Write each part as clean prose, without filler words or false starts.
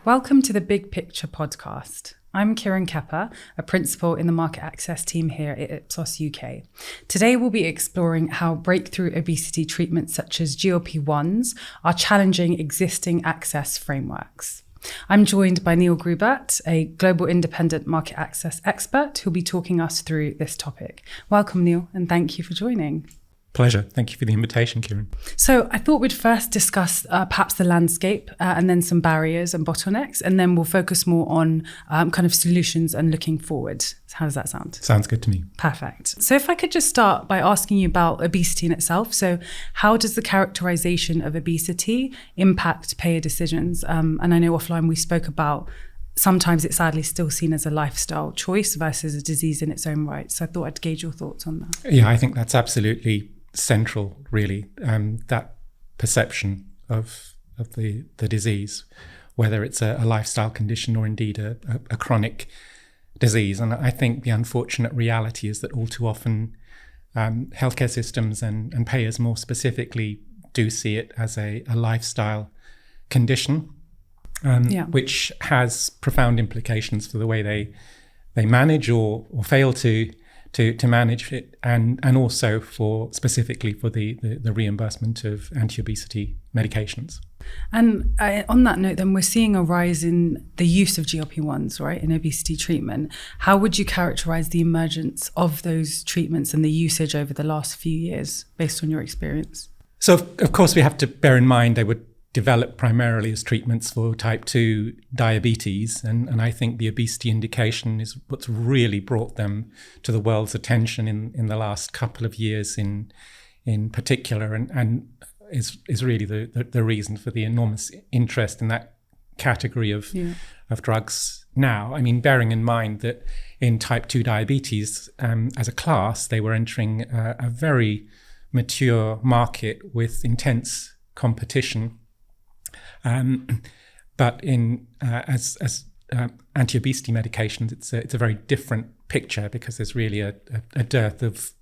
Welcome to the Big Picture podcast. I'm Kiran Khepar, a principal in the market access team here at Ipsos UK. Today we'll be exploring how breakthrough obesity treatments such as GLP-1s are challenging existing access frameworks. I'm joined by Neil Grubert, a global independent market access expert who'll be talking us through this topic. Welcome, Neil, and thank you for joining. Pleasure. Thank you for the invitation, Kiran. So I thought we'd first discuss perhaps the landscape and then some barriers and bottlenecks, and then we'll focus more on kind of solutions and looking forward. How does that sound? Sounds good to me. Perfect. So if I could just start by asking you about obesity in itself. So how does the characterization of obesity impact payer decisions? And I know offline we spoke about sometimes it's sadly still seen as a lifestyle choice versus a disease in its own right. So I thought I'd gauge your thoughts on that. Yeah, I think that's absolutely central, really, that perception of the disease, whether it's a lifestyle condition or indeed a chronic disease. And I think the unfortunate reality is that all too often healthcare systems and payers more specifically do see it as a lifestyle condition, which has profound implications for the way they manage or fail to manage it, and also specifically for the reimbursement of anti-obesity medications. And on that note, then we're seeing a rise in the use of GLP-1s, right, in obesity treatment. How would you characterize the emergence of those treatments and the usage over the last few years, based on your experience? So, of course, we have to bear in mind they were developed primarily as treatments for type 2 diabetes. And I think the obesity indication is what's really brought them to the world's attention in the last couple of years in particular, and is really the reason for the enormous interest in that category of drugs now. I mean, bearing in mind that in type 2 diabetes, as a class, they were entering a very mature market with intense competition. But as anti-obesity medications, it's a very different picture because there's really a dearth of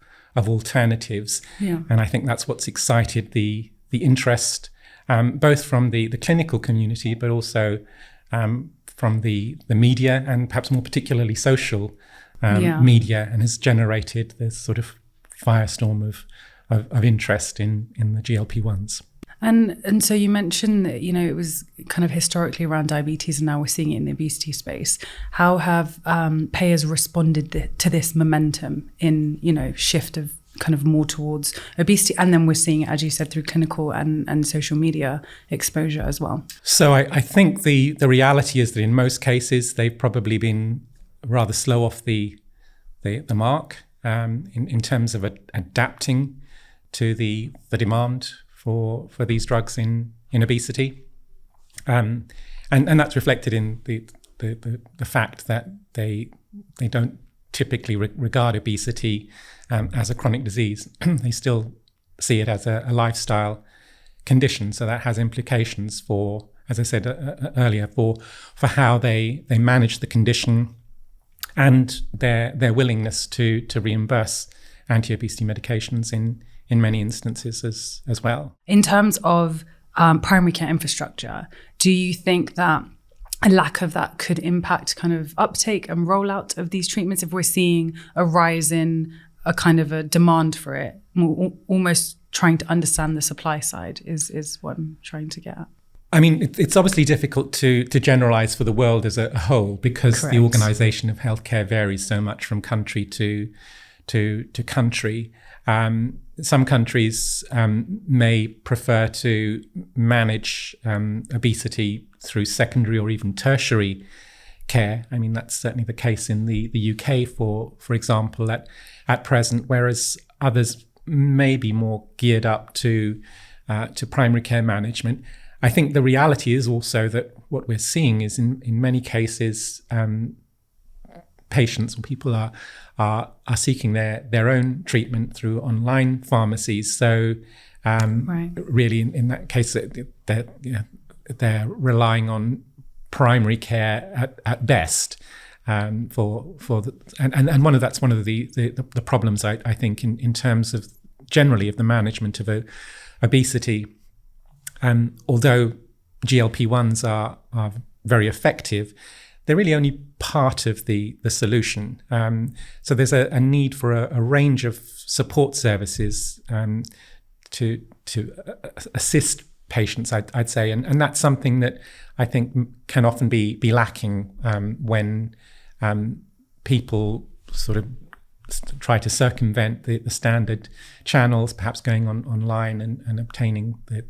alternatives. Yeah. And I think that's what's excited the interest, both from the clinical community, but also from the media, and perhaps more particularly social media, and has generated this sort of firestorm of interest in the GLP-1s. And so you mentioned that, it was kind of historically around diabetes, and now we're seeing it in the obesity space. How have payers responded to this momentum in, shift of kind of more towards obesity? And then we're seeing it, as you said, through clinical and social media exposure as well. So I think the reality is that in most cases, they've probably been rather slow off the mark in terms of adapting to the demand for these drugs in obesity, and that's reflected in the fact that they don't typically regard obesity as a chronic disease. They still see it as a lifestyle condition. So that has implications for, as I said earlier, for how they manage the condition and their willingness to reimburse anti-obesity medications in many instances as well. In terms of primary care infrastructure, do you think that a lack of that could impact kind of uptake and rollout of these treatments if we're seeing a rise in a kind of a demand for it? Almost trying to understand the supply side is what I'm trying to get at. I mean, it's obviously difficult to generalize for the world as a whole, because Correct. The organization of healthcare varies so much from country to country. Some countries may prefer to manage obesity through secondary or even tertiary care. I mean, that's certainly the case in the UK, for example, at present, whereas others may be more geared up to primary care management. I think the reality is also that what we're seeing is in many cases, patients or people are seeking their own treatment through online pharmacies. So right. Really, in that case, they're relying on primary care at best. And one of the problems I think in terms of generally of the management of obesity. Although GLP-1s are very effective, they're really only part of the solution. So there's a need for a range of support services to assist patients, I'd say, and that's something that I think can often be lacking when people sort of try to circumvent the standard channels, perhaps going online and obtaining the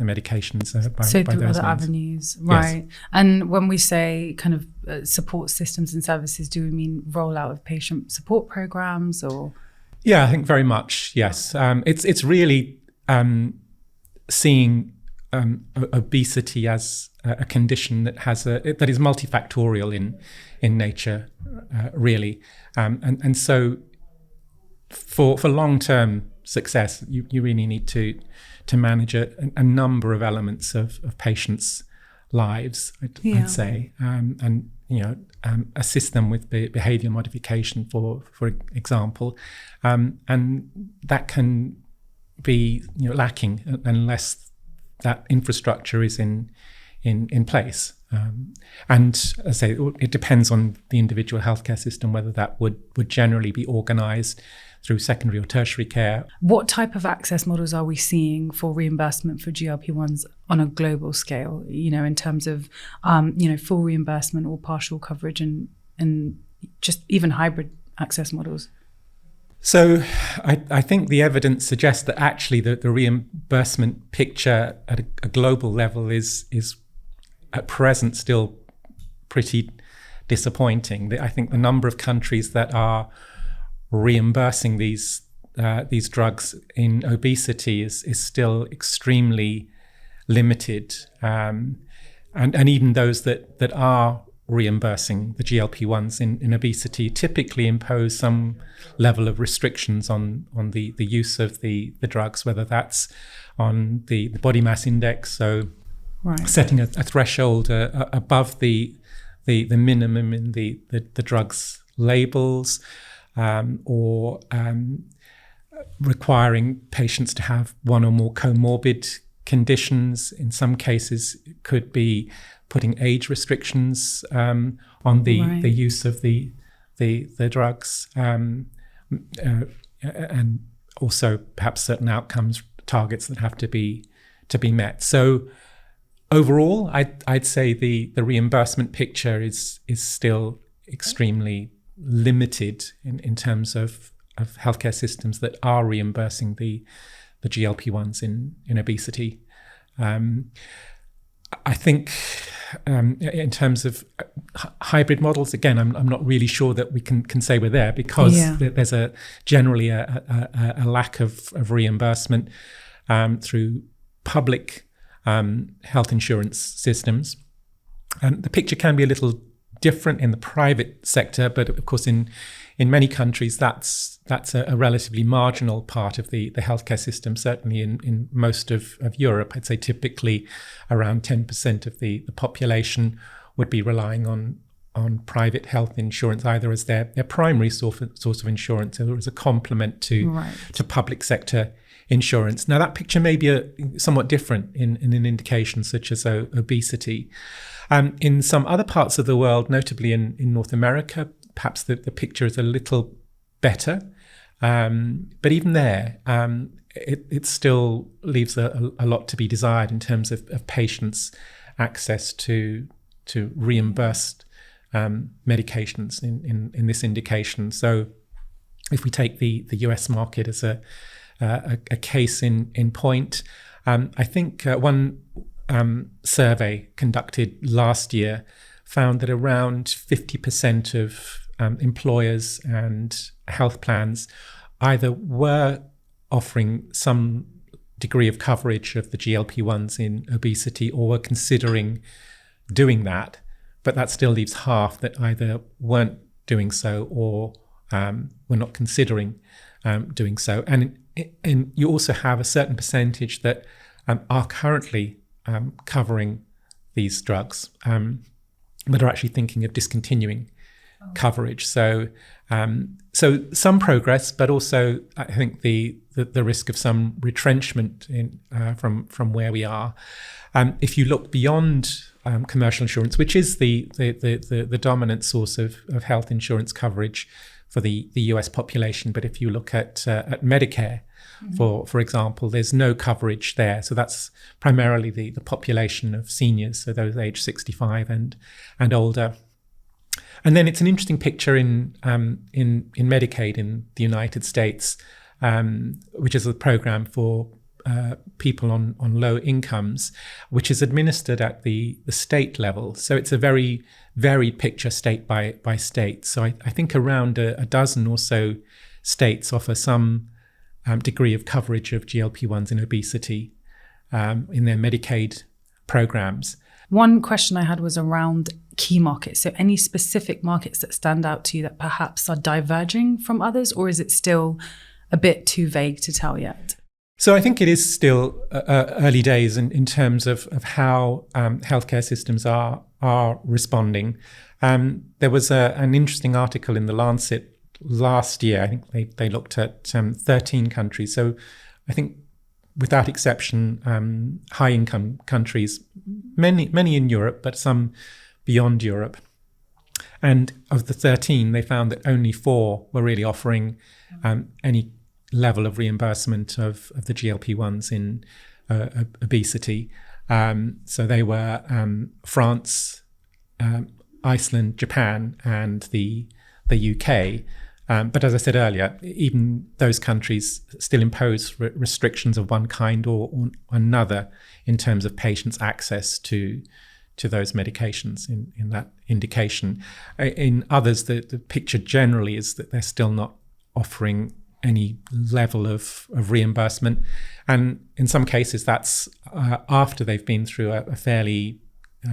medications by through those other means. avenues, right? Yes. And when we say kind of support systems and services, do we mean rollout of patient support programs or? Yeah, I think very much. Yes, it's really seeing obesity as a condition that that is multifactorial in nature, really, and so for long-term success, you really need to manage a number of elements of patients' lives, I'd say, and assist them with behavior modification, for example, and that can be lacking unless that infrastructure is in place. And as I say, it depends on the individual healthcare system whether that would generally be organised through secondary or tertiary care. What type of access models are we seeing for reimbursement for GLP-1s on a global scale, in terms of, full reimbursement or partial coverage and just even hybrid access models? So I think the evidence suggests that actually the reimbursement picture at a global level is at present still pretty disappointing. I think the number of countries that are reimbursing these drugs in obesity is still extremely limited, and even those that are reimbursing the GLP-1s in obesity typically impose some level of restrictions on the use of the drugs, whether that's on the body mass index, so setting a threshold above the minimum in the drugs labels, or requiring patients to have one or more comorbid conditions. In some cases, it could be putting age restrictions on the use of the drugs, and also perhaps certain outcomes targets that have to be met. So overall, I'd say the reimbursement picture is still extremely limited in terms of healthcare systems that are reimbursing the GLP-1s in obesity. I think in terms of hybrid models, again, I'm not really sure that we can say we're there, because there's generally a lack of reimbursement through public health insurance systems. And the picture can be a little different in the private sector, but of course in many countries that's a relatively marginal part of the healthcare system. Certainly in most of Europe, I'd say typically around 10% of the population would be relying on private health insurance, either as their primary source of insurance or as a complement to public sector insurance. Now that picture may be somewhat different in an indication such as obesity. In some other parts of the world, notably in North America, perhaps the picture is a little better. But even there, it still leaves a lot to be desired in terms of patients' access to reimbursed medications in this indication. So if we take the US market as a case in point, I think one survey conducted last year found that around 50% of employers and health plans either were offering some degree of coverage of the GLP-1s in obesity or were considering doing that, but that still leaves half that either weren't doing so or were not considering doing so. And you also have a certain percentage that are currently covering these drugs, but are actually thinking of discontinuing coverage. So some progress, but also I think the risk of some retrenchment from where we are. If you look beyond commercial insurance, which is the dominant source of health insurance coverage for the US population. But if you look at Medicare, for example, there's no coverage there. So that's primarily the population of seniors, so those aged 65 and older. And then it's an interesting picture in Medicaid in the United States, which is a program for people on low incomes, which is administered at the state level. So it's a very varied picture state by state. So I think around a dozen or so states offer some degree of coverage of GLP-1s in obesity in their Medicaid programs. One question I had was around key markets. So any specific markets that stand out to you that perhaps are diverging from others, or is it still a bit too vague to tell yet? So I think it is still early days in terms of how healthcare systems are responding. There was an interesting article in The Lancet last year. I think they looked at 13 countries. So I think without exception, high-income countries, many in Europe, but some beyond Europe. And of the 13, they found that only 4 were really offering any level of reimbursement of the GLP-1s in obesity. So they were France, Iceland, Japan, and the UK. But as I said earlier, even those countries still impose restrictions of one kind or another in terms of patients' access to those medications in that indication. In others, the picture generally is that they're still not offering any level of reimbursement. And in some cases, that's after they've been through a fairly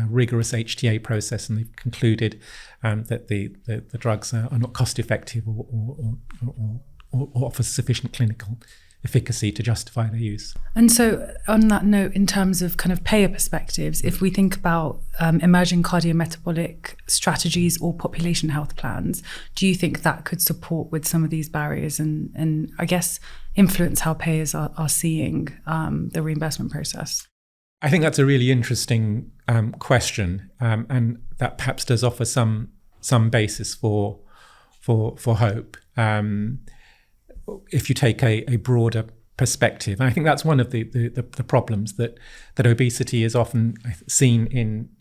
rigorous HTA process and they've concluded that the drugs are not cost effective or offer sufficient clinical efficacy to justify their use. And so on that note, in terms of kind of payer perspectives, if we think about emerging cardiometabolic strategies or population health plans, do you think that could support with some of these barriers and I guess influence how payers are seeing the reimbursement process? I think that's a really interesting question, and that perhaps does offer some basis for hope. If you take a broader perspective, and I think that's one of the problems that obesity is often seen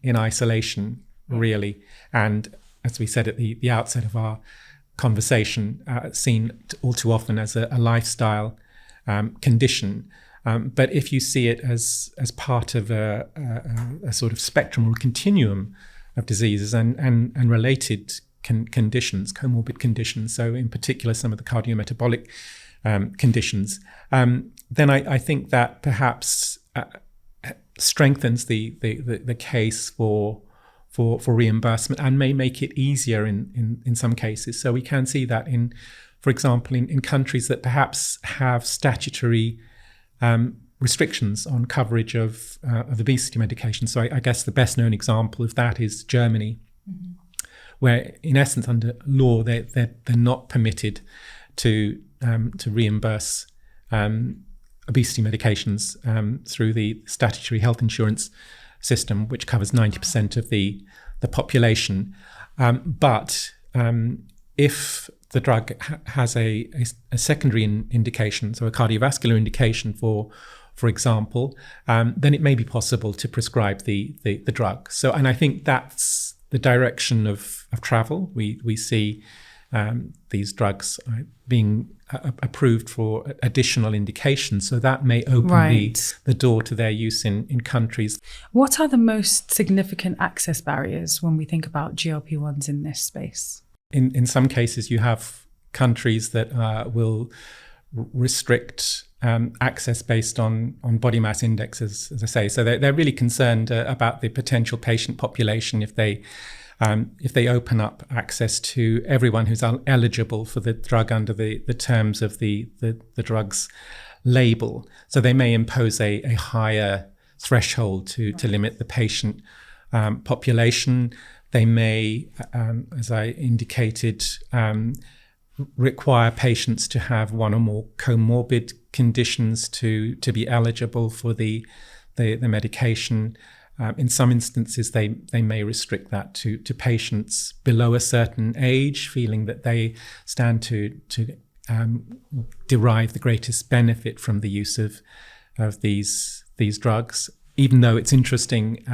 in isolation, really, and as we said at the outset of our conversation, seen all too often as a lifestyle condition. But if you see it as part of a sort of spectrum or continuum of diseases and related conditions, comorbid conditions, so in particular some of the cardiometabolic conditions, then I think that perhaps strengthens the case for reimbursement and may make it easier in some cases. So we can see that for example, in countries that perhaps have statutory restrictions on coverage of obesity medication. So I guess the best known example of that is Germany, where in essence under law they're not permitted to reimburse obesity medications through the statutory health insurance system, which covers 90% of the population. But if the drug has a secondary indication, so a cardiovascular indication, for example, then it may be possible to prescribe the drug. So, and I think that's the direction of travel. We see these drugs being approved for additional indications, so that may open the door to their use in countries. What are the most significant access barriers when we think about GLP-1s in this space? In some cases, you have countries that will restrict access based on body mass indexes, as I say. So they're really concerned about the potential patient population if they open up access to everyone who's eligible for the drug under the terms of the drug's label. So they may impose a higher threshold to limit the patient population. They may, as I indicated, require patients to have one or more comorbid conditions to be eligible for the medication. In some instances, they may restrict that to patients below a certain age, feeling that they stand to derive the greatest benefit from the use of these drugs. Even though it's interesting,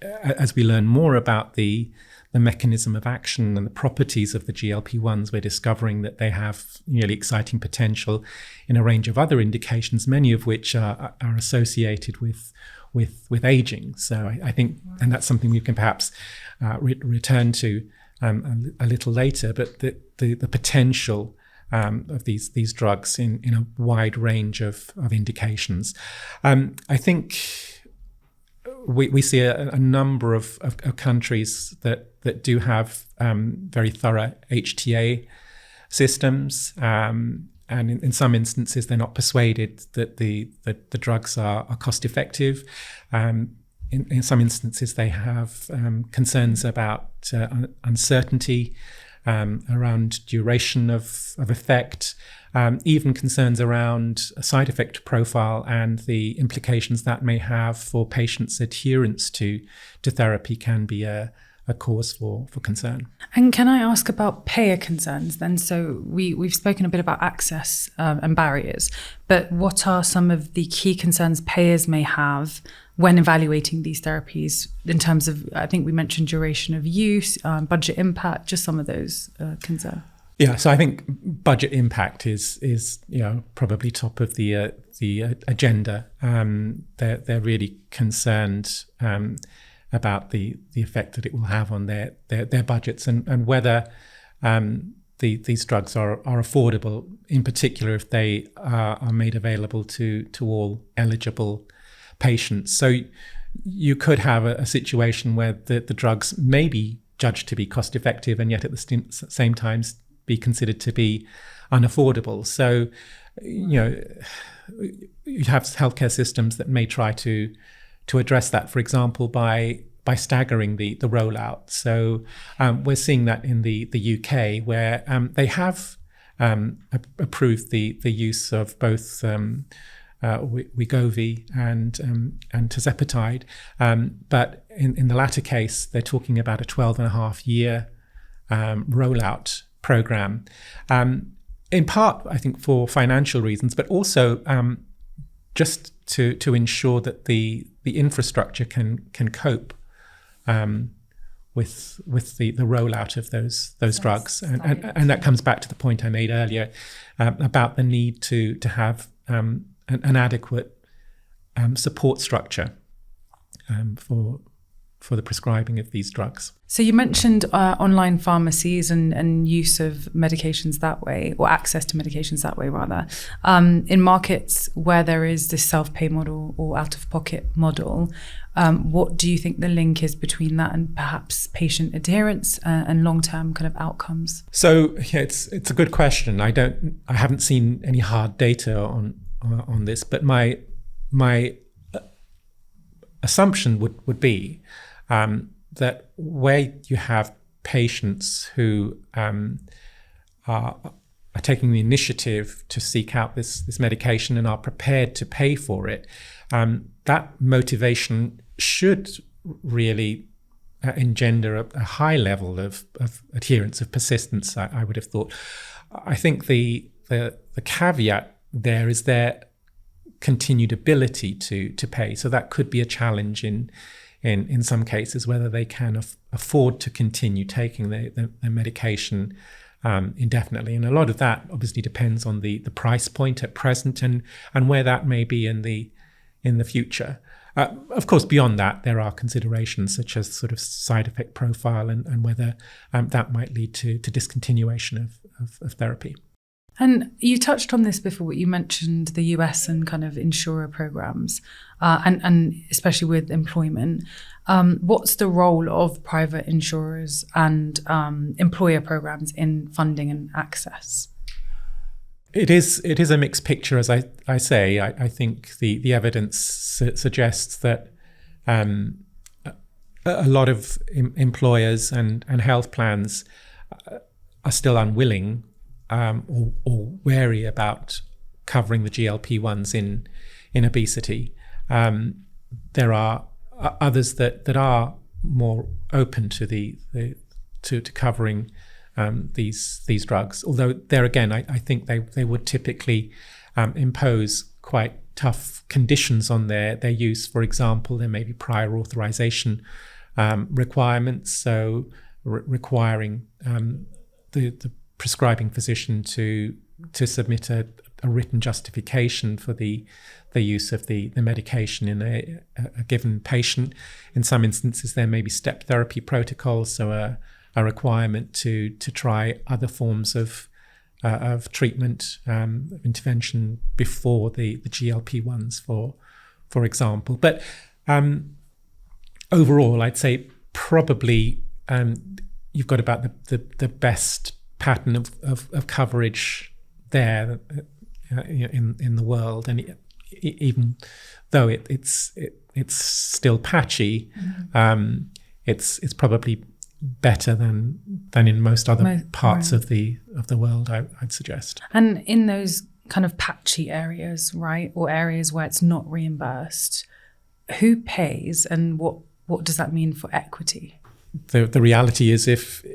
as we learn more about the mechanism of action and the properties of the GLP-1s, we're discovering that they have really exciting potential in a range of other indications, many of which are associated with aging. So I think, and that's something we can perhaps return to a little later, but the potential of these drugs in a wide range of indications. I think we see a number of countries that do have very thorough HTA systems, and in some instances they're not persuaded that the drugs are cost effective. In some instances they have concerns about uncertainty around duration of effect, even concerns around a side effect profile and the implications that may have for patients' adherence to therapy can be a cause for concern. And can I ask about payer concerns then? So we've spoken a bit about access and barriers, but what are some of the key concerns payers may have when evaluating these therapies in terms of, I think we mentioned duration of use, budget impact, just some of those concerns? Yeah, so I think budget impact is probably top of the agenda. They're really concerned about the effect that it will have on their budgets and whether these drugs are affordable, in particular if they are made available to all eligible patients. So you could have a situation where the drugs may be judged to be cost effective and yet at the same time be considered to be unaffordable. So, you have healthcare systems that may try to address that, for example, by staggering the rollout. So we're seeing that in the UK, where they have approved the use of both Wegovy and tirzepatide, but in the latter case, they're talking about a 12.5-year rollout program, in part, I think, for financial reasons, but also just to ensure that the infrastructure can cope with the rollout of those drugs, and that comes back to the point I made earlier about the need to have an adequate support structure for the prescribing of these drugs. So you mentioned online pharmacies and use of medications that way, or access to medications that way rather. In markets where there is this self-pay model or out-of-pocket model, what do you think the link is between that and perhaps patient adherence and long-term kind of outcomes? So yeah, it's a good question. I haven't seen any hard data on this, but my assumption would be that where you have patients who are taking the initiative to seek out this medication and are prepared to pay for it, that motivation should really engender a high level of adherence, of persistence, I would have thought. I think the caveat there is their continued ability to pay. So that could be a challenge in some cases, whether they can afford to continue taking their medication indefinitely. And a lot of that obviously depends on the price point at present and where that may be in the future. Of course, beyond that, there are considerations such as sort of side effect profile and whether that might lead to discontinuation of therapy. And you touched on this before, you mentioned the US and kind of insurer programs, and especially with employment. What's the role of private insurers and employer programs in funding and access? It is a mixed picture, as I say. I think the evidence suggests that a lot of employers and health plans are still unwilling or wary about covering the GLP-1s in obesity. There are others that are more open to to covering these drugs. Although there again, I think they would typically impose quite tough conditions on their use. For example, there may be prior authorization requirements, so requiring the prescribing physician to submit a written justification for the use of the medication in a given patient. In some instances, there may be step therapy protocols, so a requirement to try other forms of treatment, intervention before the GLP-1s, for example. But overall, I'd say probably you've got about the best pattern of coverage there in the world, and even though it's still patchy, it's probably better than in most other parts of the world, I'd suggest. And in those kind of patchy areas, right, or areas where it's not reimbursed, who pays, and what does that mean for equity? The reality is if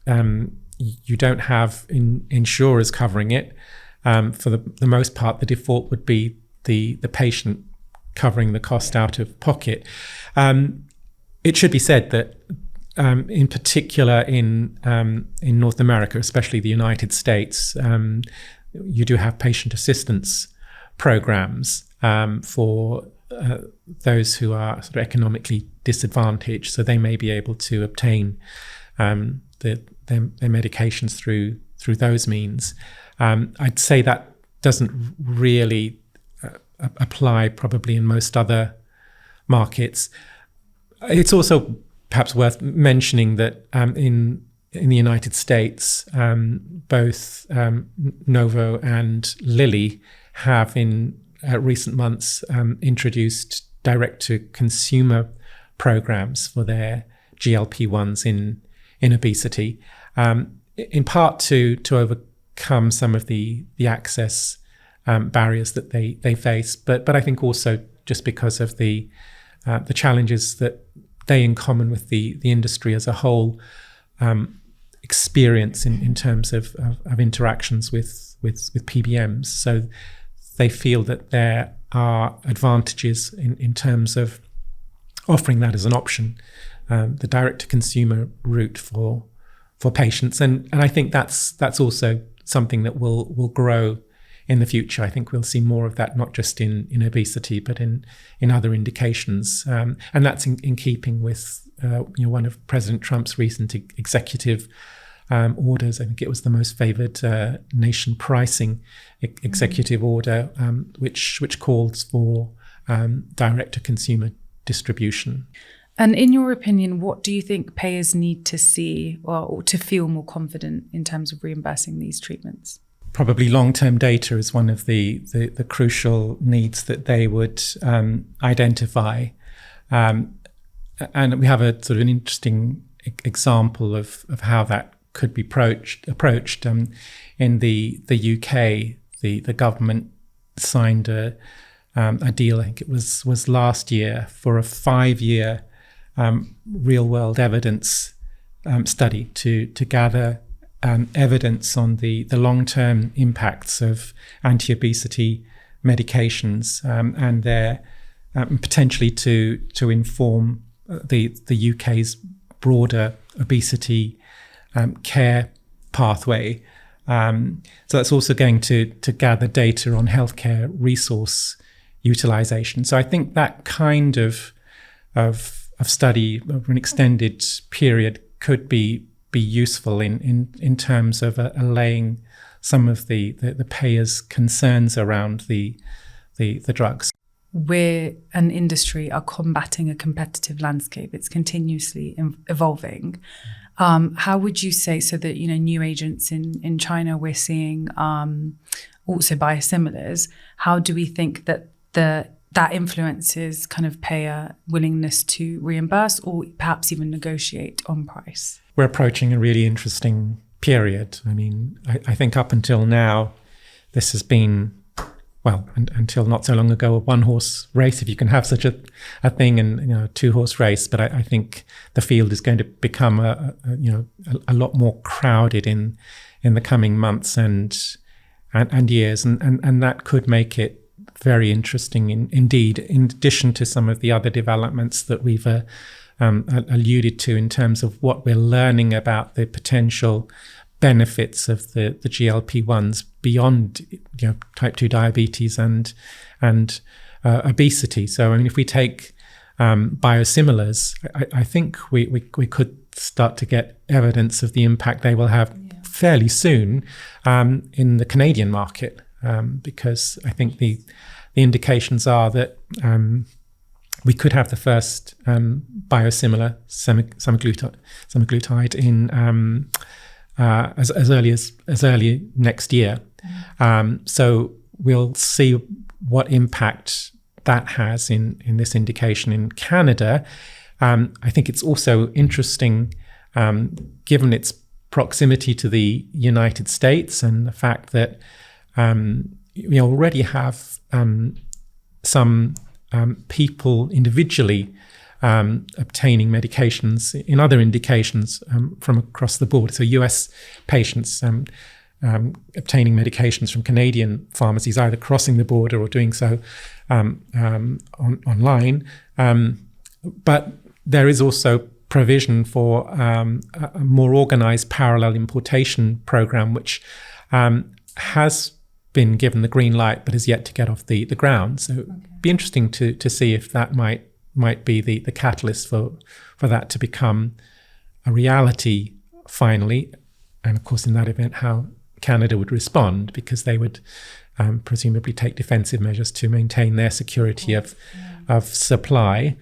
you don't have insurers covering it, for the most part, the default would be the patient covering the cost out of pocket. It should be said that in particular in North America, especially the United States, you do have patient assistance programs for those who are sort of economically disadvantaged, so they may be able to obtain their medications through those means. I'd say that doesn't really apply probably in most other markets. It's also perhaps worth mentioning that in the United States, both Novo and Lilly have in recent months introduced direct-to-consumer programs for their GLP-1s in obesity, in part to overcome some of the access barriers that they face, but I think also just because of the challenges that they, in common with the industry as a whole, experience in terms of interactions with PBMs. So they feel that there are advantages in terms of offering that as an option, the direct-to-consumer route for patients, and I think that's also something that will grow in the future. I think we'll see more of that, not just in obesity, but in other indications, and that's in keeping with one of President Trump's recent executive orders. I think it was the most favoured nation pricing executive order, which calls for direct-to-consumer distribution. And in your opinion, what do you think payers need to see or to feel more confident in terms of reimbursing these treatments? Probably long-term data is one of the crucial needs that they would identify. And we have a sort of an interesting example of how that could be approached. In the UK, the government signed a deal, I think it was last year, for a 5-year real-world evidence study to gather evidence on the long-term impacts of anti-obesity medications and their potentially to inform the UK's broader obesity care pathway. So that's also going to gather data on healthcare resource utilization. So I think that kind of study over an extended period could be useful in terms of allaying some of the payers' concerns around the drugs. We're an industry are combating a competitive landscape. It's continuously evolving. How would you say, so that new agents in China we're seeing, also biosimilars, how do we think that that influences kind of payer willingness to reimburse or perhaps even negotiate on price? We're approaching a really interesting period. I mean, I think up until now, this has been until not so long ago, a one-horse race, if you can have such a thing, and a two-horse race. But I think the field is going to become a lot more crowded in the coming months and years, and that could make it very interesting indeed. In addition to some of the other developments that we've alluded to in terms of what we're learning about the potential benefits of the GLP-1s beyond type 2 diabetes and obesity. So I mean, if we take biosimilars, I think we could start to get evidence of the impact they will have fairly soon in the Canadian market, because I think the indications are that we could have the first biosimilar semaglutide in as early next year. So we'll see what impact that has in this indication in Canada. I think it's also interesting, given its proximity to the United States and the fact that we already have some people individually obtaining medications in other indications from across the board. So US patients obtaining medications from Canadian pharmacies, either crossing the border or doing so online. But there is also provision for a more organized parallel importation program, which has been given the green light but is yet to get off the ground. So it'd be interesting to see if that might be the catalyst for that to become a reality finally. And of course, in that event, how Canada would respond, because they would presumably take defensive measures to maintain their security of supply.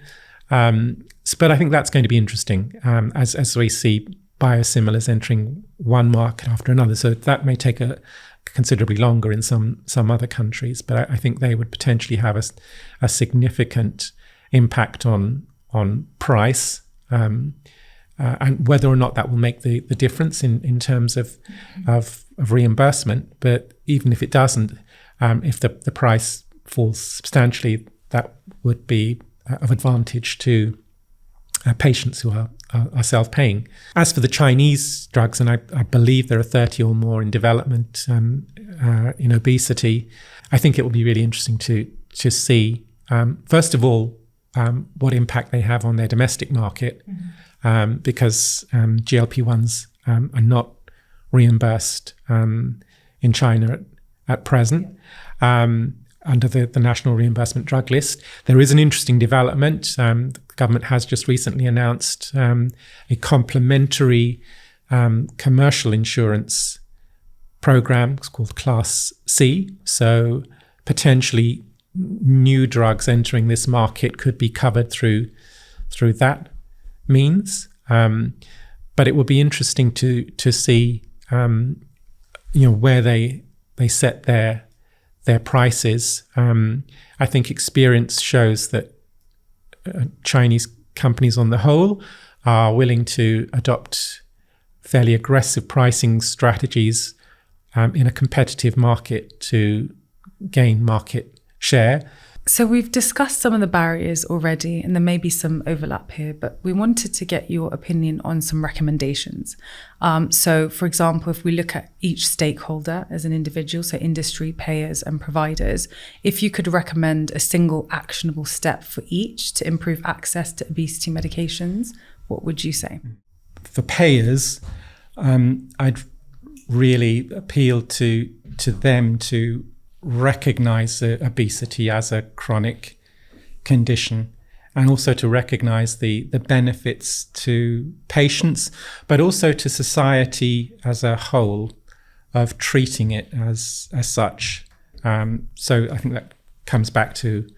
But I think that's going to be interesting as we see biosimilars entering one market after another. So that may take considerably longer in some other countries, but I think they would potentially have a significant impact on price, and whether or not that will make the difference in terms of reimbursement. But even if it doesn't, if the price falls substantially, that would be of advantage to patients who are self-paying. As for the Chinese drugs, and I believe there are 30 or more in development in obesity, I think it will be really interesting to see, first of all, what impact they have on their domestic market, because GLP-1s are not reimbursed in China at present. Under the National Reimbursement Drug List. There is an interesting development. The government has just recently announced a complementary commercial insurance program. It's called Class C. So potentially new drugs entering this market could be covered through that means. But it will be interesting to see where they set their prices. I think experience shows that Chinese companies on the whole are willing to adopt fairly aggressive pricing strategies in a competitive market to gain market share. So we've discussed some of the barriers already, and there may be some overlap here, but we wanted to get your opinion on some recommendations. So, for example, if we look at each stakeholder as an individual, so industry, payers, and providers, if you could recommend a single actionable step for each to improve access to obesity medications, what would you say? For payers, I'd really appeal to them to recognize obesity as a chronic condition, and also to recognize the benefits to patients, but also to society as a whole of treating it as such. So I think that comes back to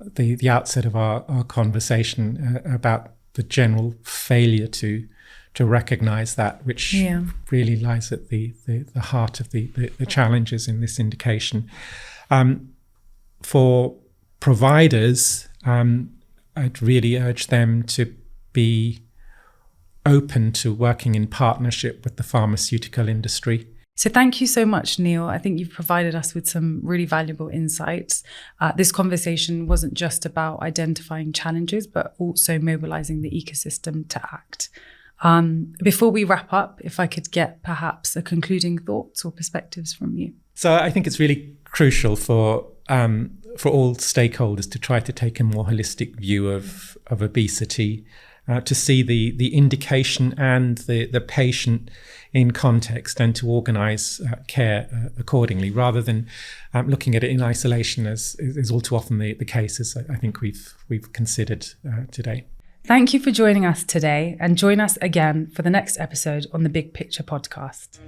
the outset of our conversation about the general failure to recognize that, which really lies at the heart of the challenges in this indication. For providers, I'd really urge them to be open to working in partnership with the pharmaceutical industry. So thank you so much, Neil. I think you've provided us with some really valuable insights. This conversation wasn't just about identifying challenges, but also mobilizing the ecosystem to act. Before we wrap up, if I could get perhaps a concluding thoughts or perspectives from you. So I think it's really crucial for all stakeholders to try to take a more holistic view of obesity, to see the indication and the patient in context, and to organise care accordingly, rather than looking at it in isolation, as is all too often the case, as I think we've considered today. Thank you for joining us today, and join us again for the next episode on the Big Picture podcast.